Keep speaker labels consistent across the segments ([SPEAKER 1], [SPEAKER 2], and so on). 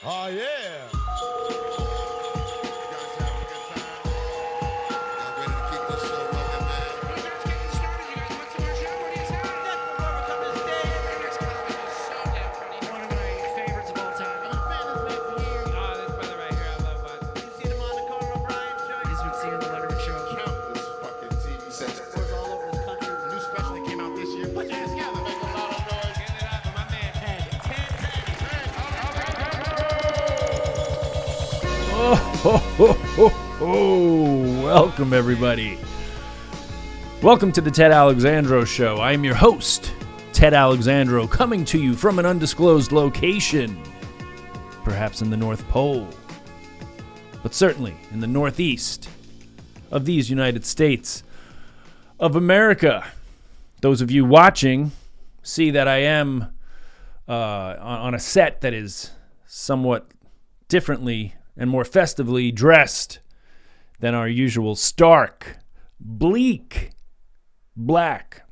[SPEAKER 1] Oh, yeah. Welcome, everybody. Welcome to the Ted Alexandro Show. I am your host, Ted Alexandro, coming to you from an undisclosed location, perhaps in the North Pole, but certainly in the Northeast of these United States of America. Those of you watching see that I am on a set that is somewhat differently and more festively dressed than our usual stark, bleak, black,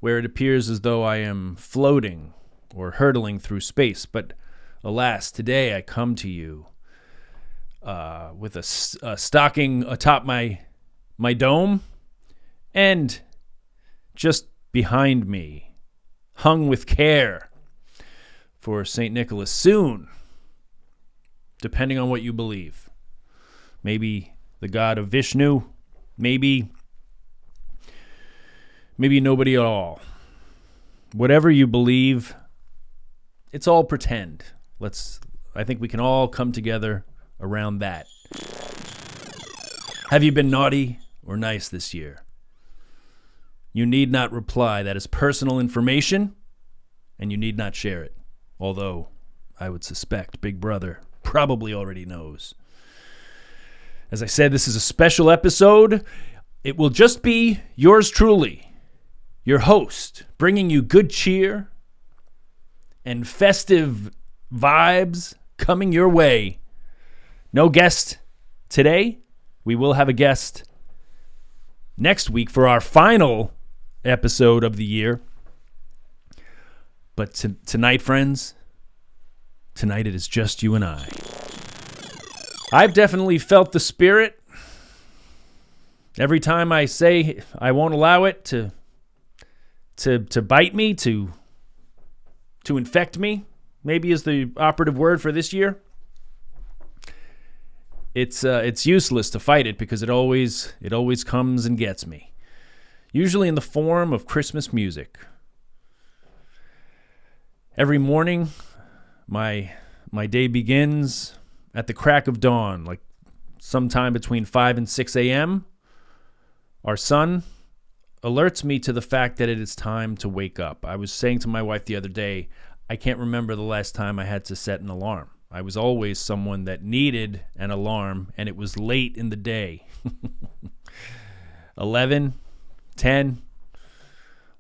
[SPEAKER 1] where it appears as though I am floating or hurtling through space. But alas, today I come to you with a stocking atop my dome, and just behind me, hung with care for St. Nicholas soon, depending on what you believe. Maybe the god of Vishnu, maybe nobody at all. Whatever you believe, it's all pretend. I think we can all come together around that. Have you been naughty or nice this year? You need not reply. That is personal information, and you need not share it. Although, I would suspect Big Brother probably already knows. As I said, this is a special episode. It will just be yours truly, your host, bringing you good cheer and festive vibes coming your way. No guest today. We will have a guest next week for our final episode of the year. But tonight, friends, tonight it is just you and I. I've definitely felt the spirit. Every time I say I won't allow it to bite me, to infect me, maybe is the operative word for this year. It's useless to fight it because it always comes and gets me. Usually in the form of Christmas music. Every morning, my day begins at the crack of dawn, like sometime between 5 and 6 a.m. Our son alerts me to the fact that it is time to wake up. I was saying to my wife the other day, I can't remember the last time I had to set an alarm. I was always someone that needed an alarm, and it was late in the day. 11, 10,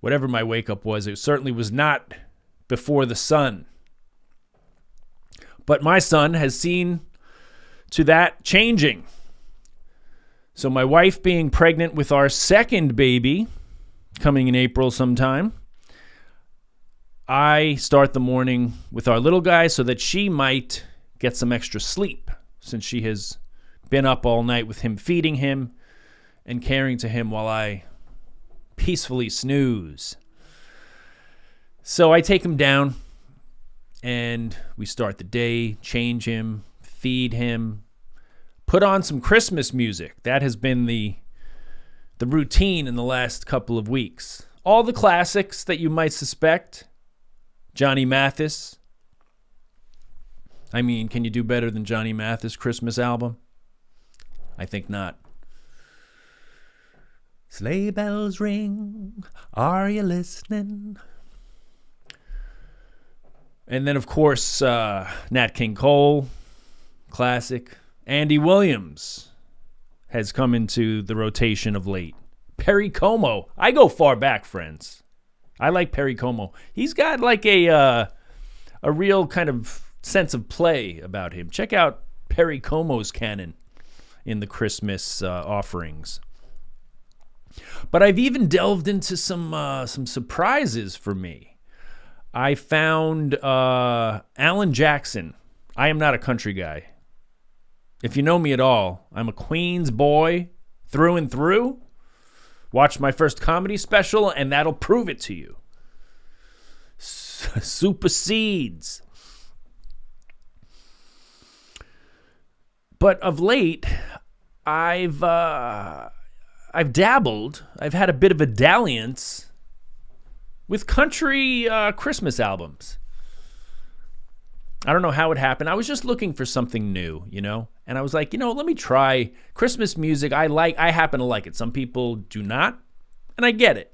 [SPEAKER 1] whatever my wake-up was, it certainly was not before the sun. But my son has seen to that changing. So my wife being pregnant with our second baby, coming in April sometime, I start the morning with our little guy so that she might get some extra sleep, since she has been up all night with him, feeding him and caring to him while I peacefully snooze. So I take him down, and we start the day, change him, feed him, put on some Christmas music. That has been the routine in the last couple of weeks. All the classics that you might suspect. Johnny Mathis. I mean, can you do better than Johnny Mathis' Christmas album? I think not. Sleigh bells ring, are you listening? And then, of course, Nat King Cole, classic. Andy Williams has come into the rotation of late. Perry Como. I go far back, friends. I like Perry Como. He's got like a real kind of sense of play about him. Check out Perry Como's canon in the Christmas offerings. But I've even delved into some surprises for me. I found Alan Jackson. I am not a country guy. If you know me at all, I'm a Queens boy through and through. Watch my first comedy special, and that'll prove it to you. Supersedes. But of late, I've dabbled. I've had a bit of a dalliance with country Christmas albums. I don't know how it happened. I was just looking for something new, and I was like, let me try Christmas music. I happen to like it. Some people do not, and I get it.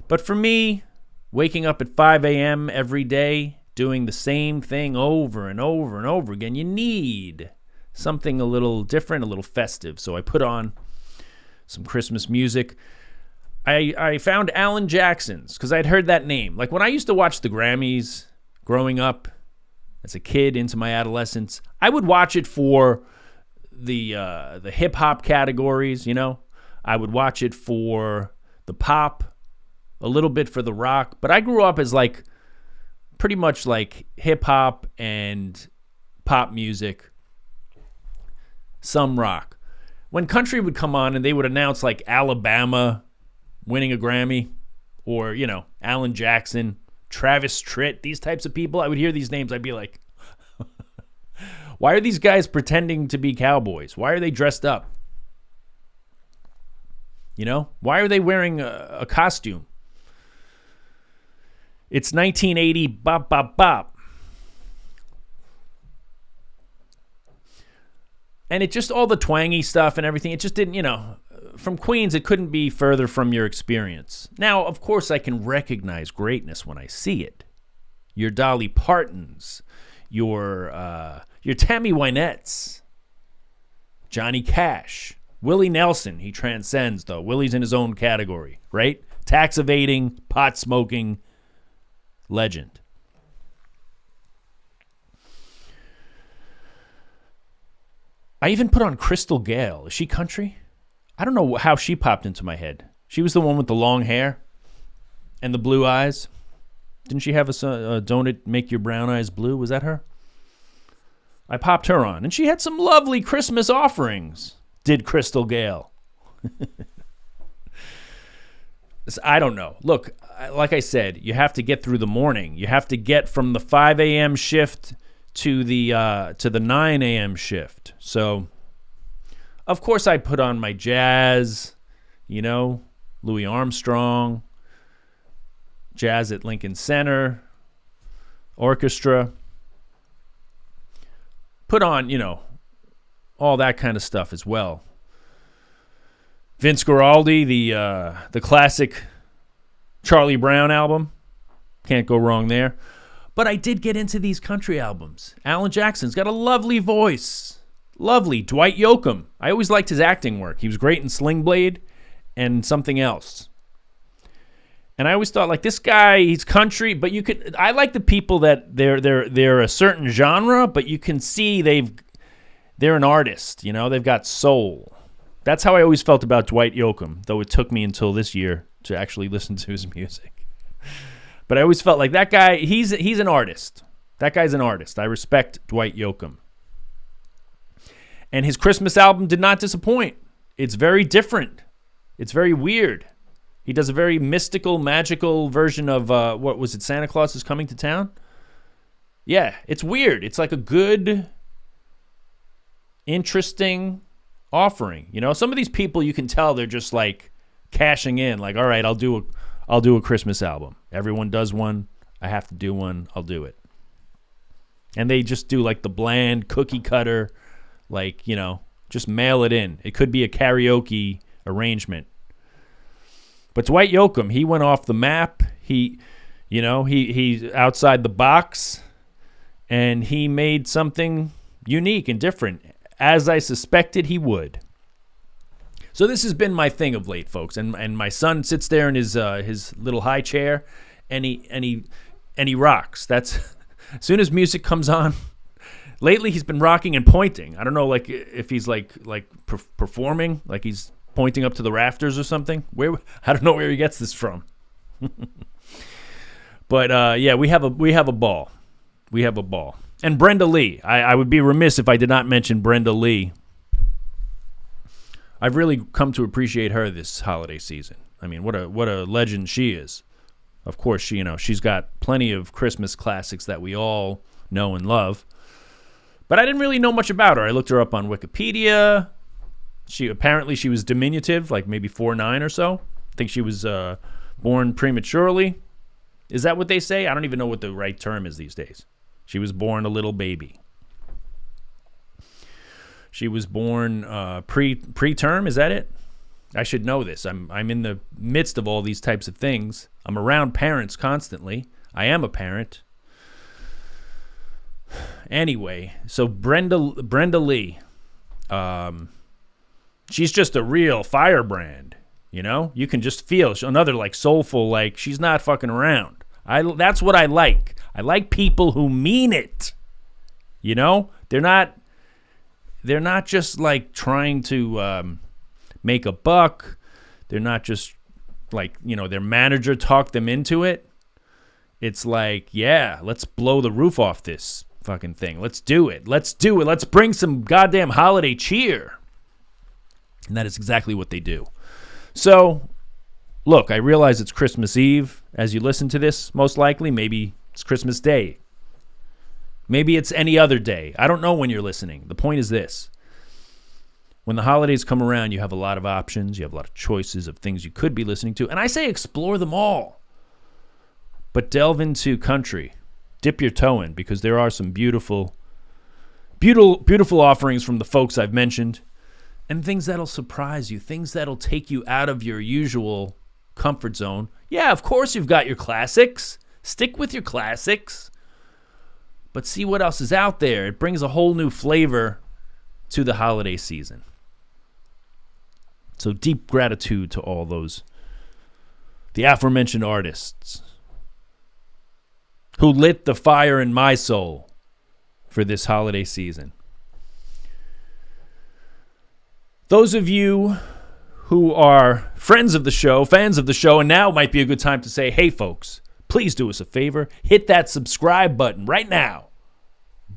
[SPEAKER 1] But for me, waking up at 5 a.m. every day, doing the same thing over and over and over again, you need something a little different, a little festive. So I put on some Christmas music. I found Alan Jackson's because I'd heard that name. Like when I used to watch the Grammys growing up as a kid into my adolescence, I would watch it for the hip hop categories, I would watch it for the pop, a little bit for the rock. But I grew up as like pretty much like hip hop and pop music, some rock. When country would come on and they would announce like Alabama winning a Grammy, or, Alan Jackson, Travis Tritt, these types of people, I would hear these names. I'd be like, why are these guys pretending to be cowboys? Why are they dressed up? Why are they wearing a costume? It's 1980, bop, bop, bop. And it just, all the twangy stuff and everything, it just didn't, from Queens, it couldn't be further from your experience. Now, of course, I can recognize greatness when I see it. Your Dolly Partons, your Tammy Wynette's, Johnny Cash, Willie Nelson. He transcends, though. Willie's in his own category, right? Tax evading, pot smoking legend. I even put on Crystal Gayle. Is she country? I don't know how she popped into my head. She was the one with the long hair and the blue eyes. Didn't she have a Don't It Make Your Brown Eyes Blue? Was that her? I popped her on, and she had some lovely Christmas offerings, did Crystal Gayle. I don't know. Look, like I said, you have to get through the morning. You have to get from the 5 a.m. shift to the 9 a.m. shift. So, of course, I put on my jazz, Louis Armstrong, jazz at Lincoln Center, orchestra. Put on, all that kind of stuff as well. Vince Guaraldi, the classic Charlie Brown album. Can't go wrong there. But I did get into these country albums. Alan Jackson's got a lovely voice. Lovely. Dwight Yoakam. I always liked his acting work. He was great in Sling Blade and something else. And I always thought, like, this guy, he's country, but I like the people that they're a certain genre, but you can see they're an artist, they've got soul. That's how I always felt about Dwight Yoakam, though it took me until this year to actually listen to his music. But I always felt like that guy, he's an artist. That guy's an artist. I respect Dwight Yoakam. And his Christmas album did not disappoint. It's very different. It's very weird. He does a very mystical, magical version of, what was it, Santa Claus is Coming to Town? Yeah, it's weird. It's like a good, interesting offering. Some of these people, you can tell they're just like cashing in. Like, all right, I'll do a Christmas album. Everyone does one. I have to do one. I'll do it. And they just do like the bland cookie cutter, like, just mail it in. It could be a karaoke arrangement. But Dwight Yoakam, he went off the map. He's outside the box, and he made something unique and different, as I suspected he would. So this has been my thing of late, folks. And my son sits there in his little high chair, and he rocks. That's as soon as music comes on. Lately, he's been rocking and pointing. I don't know, like if he's like performing, like he's pointing up to the rafters or something. I don't know where he gets this from. But yeah, we have a ball. We have a ball. And Brenda Lee. I would be remiss if I did not mention Brenda Lee. I've really come to appreciate her this holiday season. I mean, what a legend she is. Of course, she's got plenty of Christmas classics that we all know and love. But I didn't really know much about her. I looked her up on Wikipedia. She was diminutive, like maybe 4'9" or so. I think she was born prematurely. Is that what they say? I don't even know what the right term is these days. She was born a little baby. She was born preterm. Is that it? I should know this. I'm in the midst of all these types of things. I'm around parents constantly. I am a parent. Anyway, so Brenda Lee, she's just a real firebrand. You can just feel another like soulful, like she's not fucking around. That's what I like. I like people who mean it. They're not just like trying to make a buck. They're not just like, their manager talked them into it. It's like, yeah, let's blow the roof off this fucking thing. Let's do it. Let's bring some goddamn holiday cheer. And that is exactly what they do. So, look, I realize it's Christmas Eve as you listen to this, most likely. Maybe it's Christmas Day. Maybe it's any other day. I don't know when you're listening. The point is this. When the holidays come around, you have a lot of options. You have a lot of choices of things you could be listening to. And I say explore them all. But delve into country. Dip your toe in, because there are some beautiful offerings from the folks I've mentioned. And things that'll surprise you. Things that'll take you out of your usual comfort zone. Yeah, of course you've got your classics. Stick with your classics. But see what else is out there. It brings a whole new flavor to the holiday season. So deep gratitude to all the aforementioned artists who lit the fire in my soul for this holiday season. Those of you who are friends of the show, fans of the show, and now might be a good time to say, hey, folks, please do us a favor. Hit that subscribe button right now.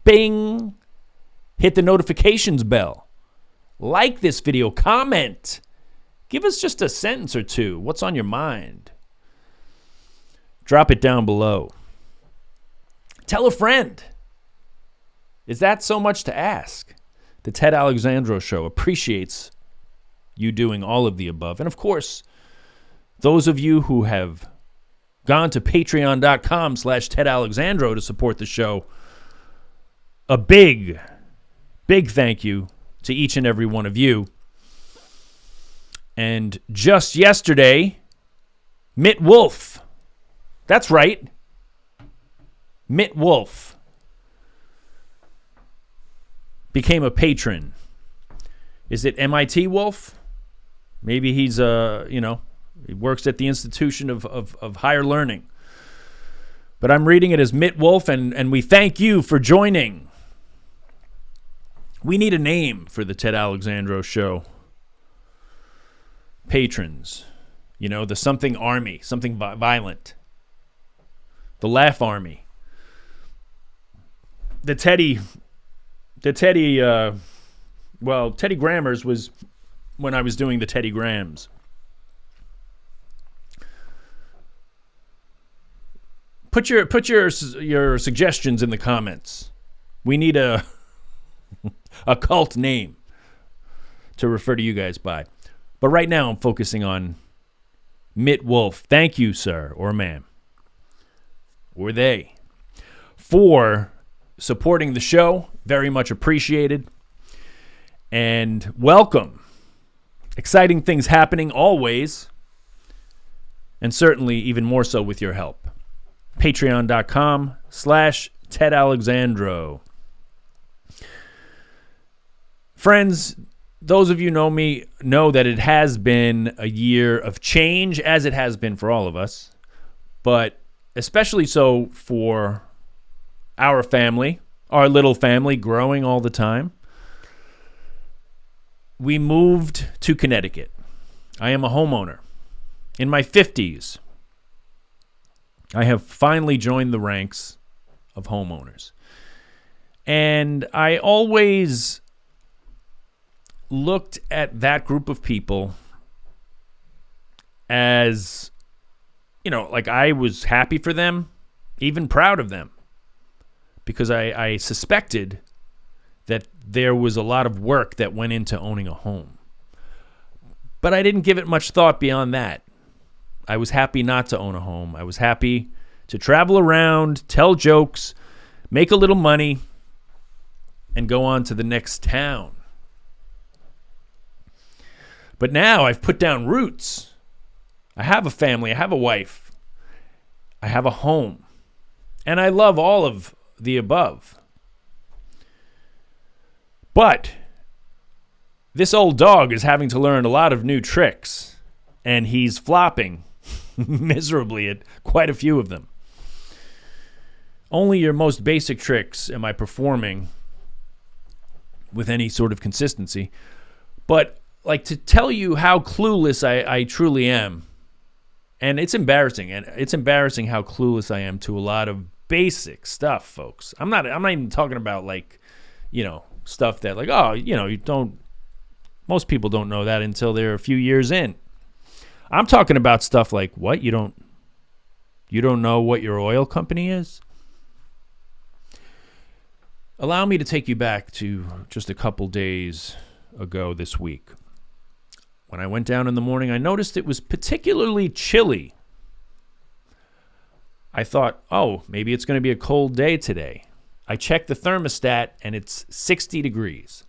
[SPEAKER 1] Bing. Hit the notifications bell. Like this video. Comment. Give us just a sentence or two. What's on your mind? Drop it down below. Tell a friend. Is that so much to ask? The Ted Alexandro Show appreciates you doing all of the above. And of course, those of you who have gone to patreon.com/Ted Alexandro to support the show, a big thank you to each and every one of you. And just yesterday, Mitt Wolf. That's right. Mitt Wolf became a patron. Is it MIT Wolf? Maybe he's he works at the Institution of Higher Learning. But I'm reading it as Mitt Wolf, and we thank you for joining. We need a name for the Ted Alexandro Show patrons. The something army, something violent. The Laugh Army. Teddy Grammars was when I was doing the Teddy Grams. Put your suggestions in the comments. We need a cult name to refer to you guys by. But right now I'm focusing on Mitt Wolf. Thank you, sir or ma'am, or they, for supporting the show. Very much appreciated. And welcome. Exciting things happening always. And certainly even more so with your help. Patreon.com/Ted Alexandro. Friends, those of you know me know that it has been a year of change, as it has been for all of us. But especially so for our family, our little family growing all the time. We moved to Connecticut. I am a homeowner in my 50s. I have finally joined the ranks of homeowners. And I always looked at that group of people as, like I was happy for them, even proud of them, because I suspected that there was a lot of work that went into owning a home. But I didn't give it much thought beyond that. I was happy not to own a home. I was happy to travel around, tell jokes, make a little money, and go on to the next town. But now I've put down roots. I have a family. I have a wife. I have a home. And I love all of the above. But this old dog is having to learn a lot of new tricks, and he's flopping miserably at quite a few of them. Only your most basic tricks am I performing with any sort of consistency. But like, to tell you how clueless I truly am, and it's embarrassing how clueless I am to a lot of basic stuff, folks. I'm not even talking about stuff that most people don't know that until they're a few years in. I'm talking about stuff like, what? You don't know what your oil company is? Allow me to take you back to just a couple days ago this week. When I went down in the morning, I noticed it was particularly chilly. I thought, maybe it's going to be a cold day today. I checked the thermostat, and it's 60 degrees.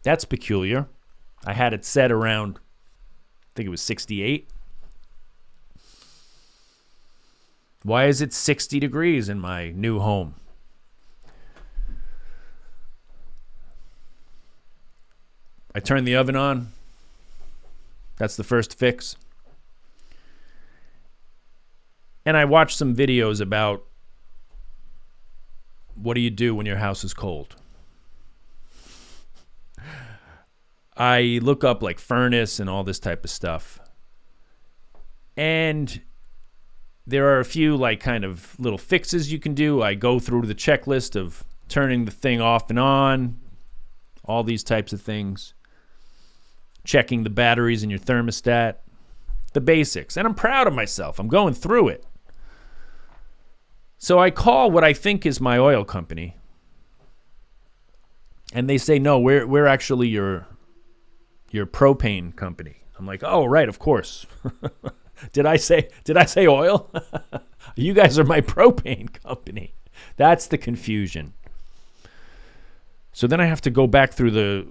[SPEAKER 1] That's peculiar. I had it set around, I think it was 68. Why is it 60 degrees in my new home? I turned the oven on. That's the first fix. And I watched some videos about what do you do when your house is cold. I look up like furnace and all this type of stuff. And there are a few kind of little fixes you can do. I go through the checklist of turning the thing off and on, all these types of things. Checking the batteries in your thermostat, the basics. And I'm proud of myself. I'm going through it. So I call what I think is my oil company. And they say, no, we're actually your propane company. I'm like, oh, right, of course. Did I say oil? You guys are my propane company. That's the confusion. So then I have to go back through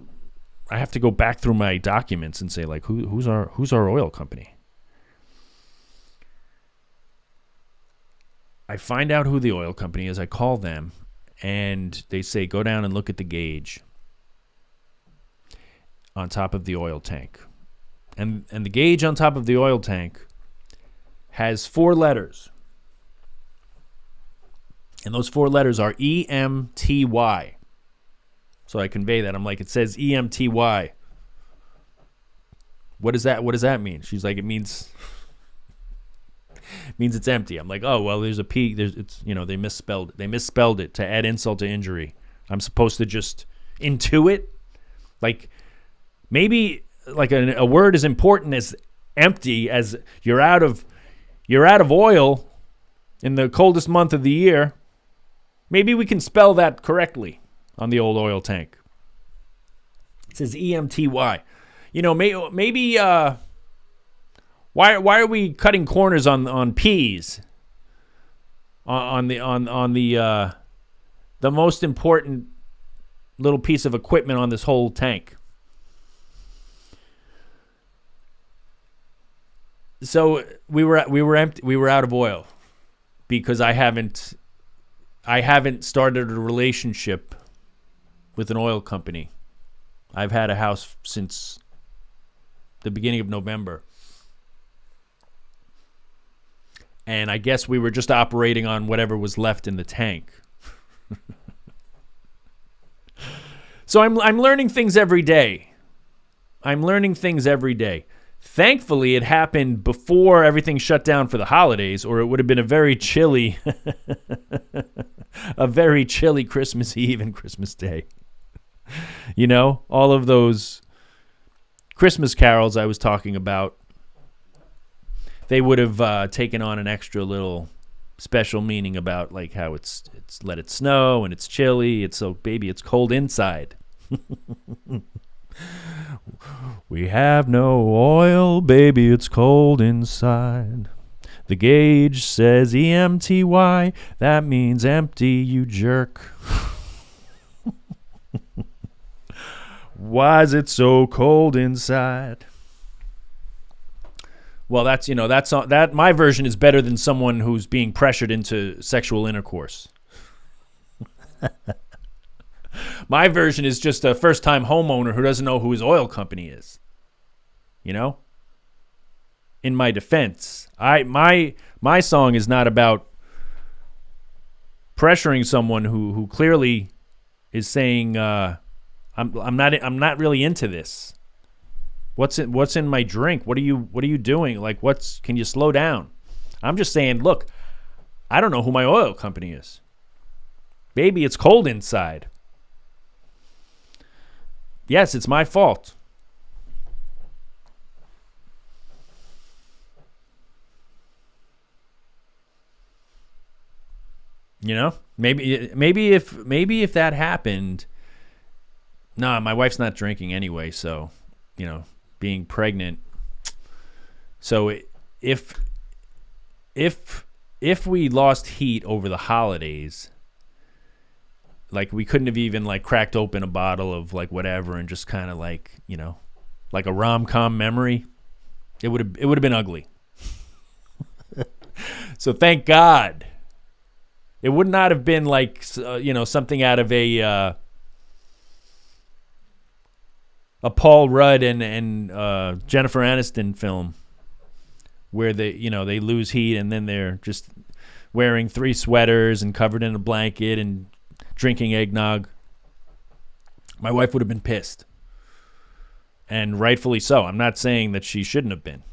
[SPEAKER 1] my documents and say, who's our oil company? I find out who the oil company is. I call them, and they say, go down and look at the gauge on top of the oil tank. And the gauge on top of the oil tank has 4 letters. And those 4 letters are EMTY. So I convey that. I'm like, it says EMTY. What does that mean? She's like, it means it's empty. I'm like, oh, well, there's a P. They misspelled it. They misspelled it to add insult to injury. I'm supposed to just intuit? Maybe a word as important as empty as you're out of oil in the coldest month of the year. Maybe we can spell that correctly on the old oil tank. It says EMTY. Maybe why are we cutting corners on P's on the most important little piece of equipment on this whole tank? So we were empty. We were out of oil because I haven't started a relationship with an oil company. I've had a house since the beginning of November. And I guess we were just operating on whatever was left in the tank. So I'm learning things every day. Thankfully, it happened before everything shut down for the holidays, or it would have been a very chilly Christmas Eve and Christmas Day. You know, all of those Christmas carols I was talking about, they would have taken on an extra little special meaning about like how it's let it snow and it's chilly. It's so, baby, it's cold inside. We have no oil, baby, it's cold inside. The gauge says EMTY, that means empty, you jerk. Why is it so cold inside? Well, that my version is better than someone who's being pressured into sexual intercourse. My version is just a first-time homeowner who doesn't know who his oil company is. You know? In my defense, my song is not about pressuring someone who clearly is saying I'm not really into this. What's in my drink? What are you doing? Like, can you slow down? I'm just saying, look, I don't know who my oil company is. Baby, it's cold inside. Yes, it's my fault. You know, maybe if that happened, nah, my wife's not drinking anyway, so, you know, being pregnant. So if we lost heat over the holidays, like we couldn't have even like cracked open a bottle of like whatever and just kind of like, you know, like a rom-com memory, it would have been ugly. So thank God. It would not have been like, you know, something out of a Paul Rudd and Jennifer Aniston film where they lose heat and then they're just wearing 3 sweaters and covered in a blanket and drinking eggnog. My wife would have been pissed. And rightfully so. I'm not saying that she shouldn't have been.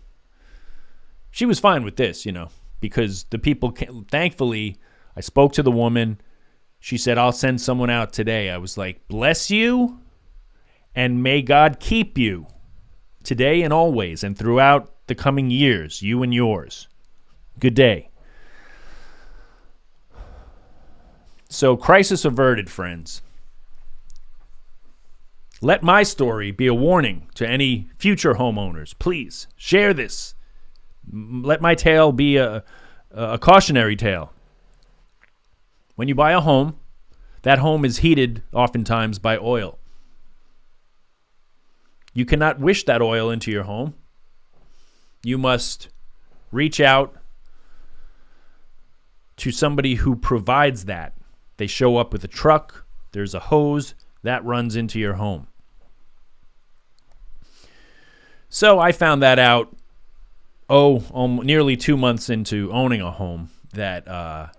[SPEAKER 1] She was fine with this, you know, because the people, thankfully, I spoke to the woman. She said, I'll send someone out today. I was like, bless you, and may God keep you today and always and throughout the coming years, you and yours. Good day. So, crisis averted, friends. Let my story be a warning to any future homeowners. Please, share this. Let my tale be a cautionary tale. When you buy a home, that home is heated oftentimes by oil. You cannot wish that oil into your home. You must reach out to somebody who provides that. They show up with a truck. There's a hose that runs into your home. So I found that out, nearly 2 months into owning a home, that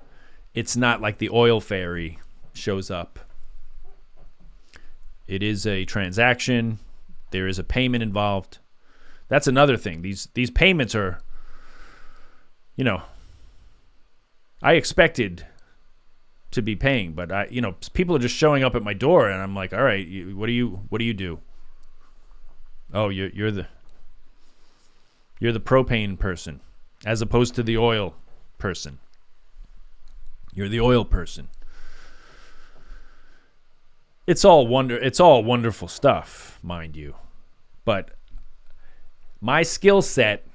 [SPEAKER 1] it's not like the oil fairy shows up. It is a transaction. There is a payment involved. That's another thing. These payments are, you know, I expected to be paying, but people are just showing up at my door, and I'm like, all right, what do you do? Oh, you're the propane person, as opposed to the oil person. You're the oil person. It's all wonderful stuff, mind you, but my skill set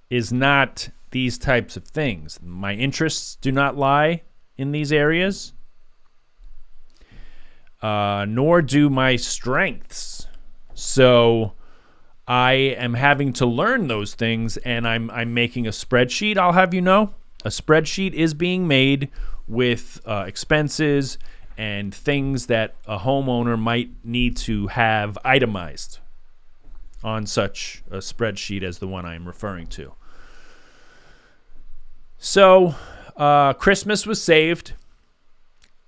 [SPEAKER 1] is not these types of things. My interests do not lie in these areas, nor do my strengths. So I am having to learn those things, and I'm making a spreadsheet. I'll have you know, a spreadsheet is being made with expenses and things that a homeowner might need to have itemized on such a spreadsheet as the one I'm referring to. So Christmas was saved,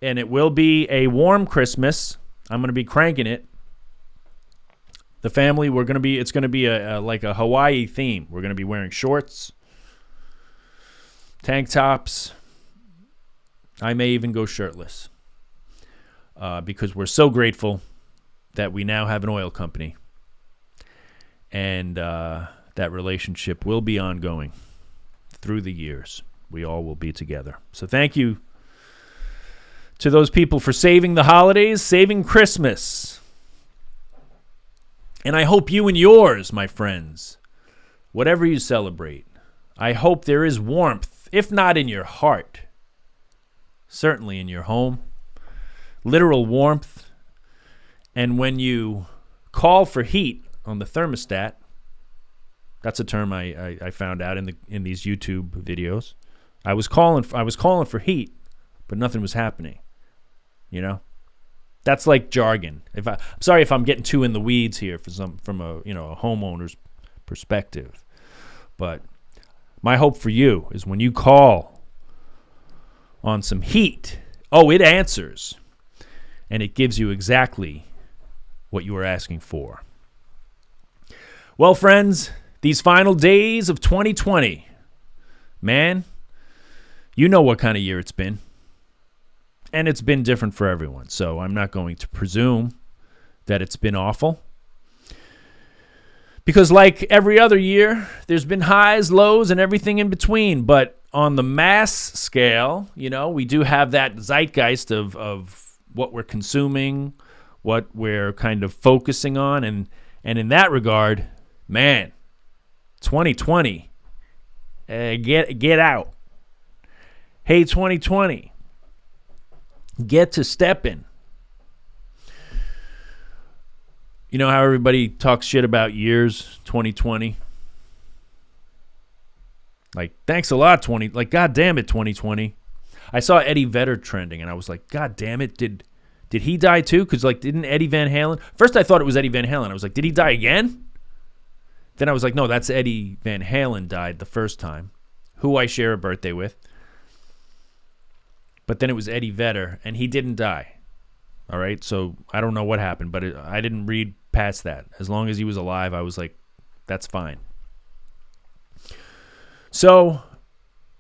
[SPEAKER 1] and it will be a warm Christmas. I'm going to be cranking it. The family, it's going to be like a Hawaii theme. We're going to be wearing shorts, tank tops. I may even go shirtless because we're so grateful that we now have an oil company. And that relationship will be ongoing through the years. We all will be together. So thank you to those people for saving the holidays, saving Christmas. And I hope you and yours, my friends, whatever you celebrate, I hope there is warmth, if not in your heart, certainly in your home, literal warmth. And when you call for heat on the thermostat, that's a term I found out in these YouTube videos. I was calling for heat, but nothing was happening. You know, that's like jargon. I'm sorry if I'm getting too in the weeds here from a homeowner's perspective, but my hope for you is when you call on some heat, it answers, and it gives you exactly what you were asking for. Well, friends, these final days of 2020, man, you know what kind of year it's been. And it's been different for everyone, so I'm not going to presume that it's been awful. Because like every other year, there's been highs, lows, and everything in between. But on the mass scale, we do have that zeitgeist of what we're consuming, what we're kind of focusing on. And in that regard, man, 2020, get out. Hey, 2020. Get to stepping. You know how everybody talks shit about years, 2020? Like, thanks a lot, like, God damn it, 2020. I saw Eddie Vedder trending, and I was like, God damn it, did he die too? Because, like, didn't Eddie Van Halen? First I thought it was Eddie Van Halen. I was like, did he die again? Then I was like, no, that's Eddie Van Halen died the first time, who I share a birthday with. But then it was Eddie Vedder, and he didn't die. All right, so I don't know what happened, but I didn't read past that. As long as he was alive, I was like, that's fine. So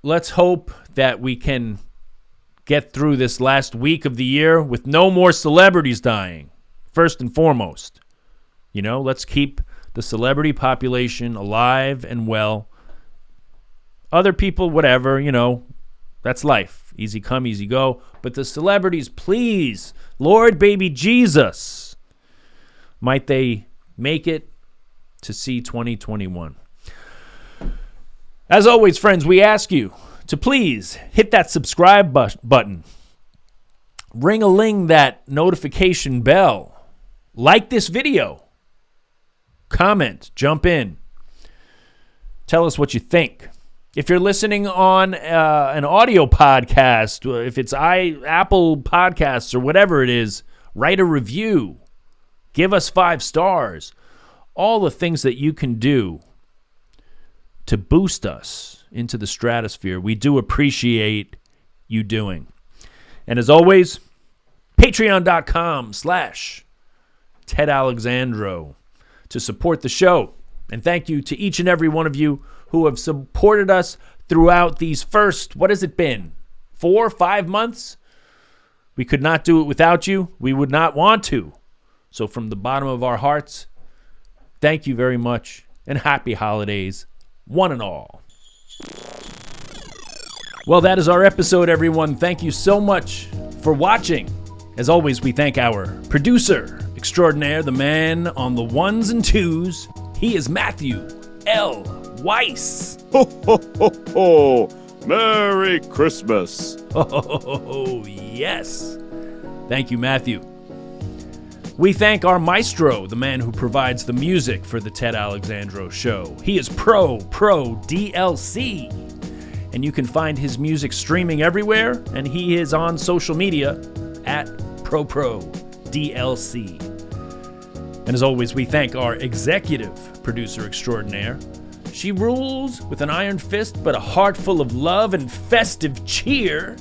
[SPEAKER 1] let's hope that we can get through this last week of the year with no more celebrities dying, first and foremost. Let's keep the celebrity population alive and well. Other people, whatever, that's life. Easy come, easy go. But the celebrities, please, Lord, baby Jesus, might they make it to see 2021. As always, friends, we ask you to please hit that subscribe button. Ring-a-ling that notification bell. Like this video. Comment. Jump in. Tell us what you think. If you're listening on an audio podcast, if it's Apple Podcasts or whatever it is, write a review. Give us 5 stars. All the things that you can do to boost us into the stratosphere, we do appreciate you doing. And as always, patreon.com/Ted Alexandro to support the show. And thank you to each and every one of you who have supported us throughout these first, what has it been, 4 or 5 months? We could not do it without you. We would not want to. So from the bottom of our hearts, thank you very much, and happy holidays, one and all. Well, that is our episode, everyone. Thank you so much for watching. As always, we thank our producer extraordinaire, the man on the ones and twos. He is Matthew L. Weiss.
[SPEAKER 2] Ho, ho, ho, ho. Merry Christmas.
[SPEAKER 1] Oh, yes. Thank you, Matthew. We thank our maestro, the man who provides the music for the Ted Alexandro Show. He is Pro DLC. And you can find his music streaming everywhere, and he is on social media at Pro DLC. And as always, we thank our executive producer extraordinaire. She rules with an iron fist, but a heart full of love and festive cheer.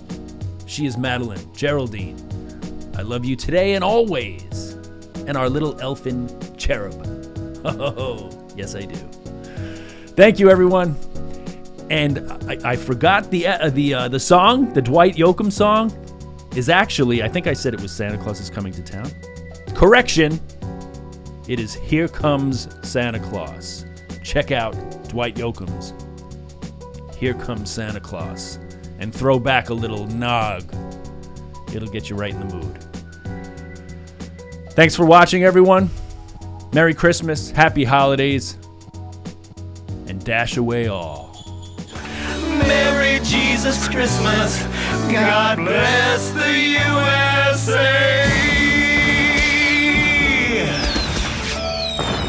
[SPEAKER 1] She is Madeline Geraldine. I love you today and always. And our little elfin cherub. Oh, yes, I do. Thank you, everyone. And I forgot the song, the Dwight Yoakam song, is actually, I think I said it was Santa Claus is Coming to Town. Correction, it is Here Comes Santa Claus. Check out Dwight Yoakam's Here Comes Santa Claus and throw back a little nog. It'll get you right in the mood. Thanks for watching, everyone. Merry Christmas, Happy Holidays, and dash away all.
[SPEAKER 3] Merry Jesus Christmas, God bless the USA.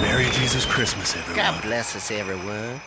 [SPEAKER 3] Merry Jesus Christmas, everyone.
[SPEAKER 4] God bless us, everyone.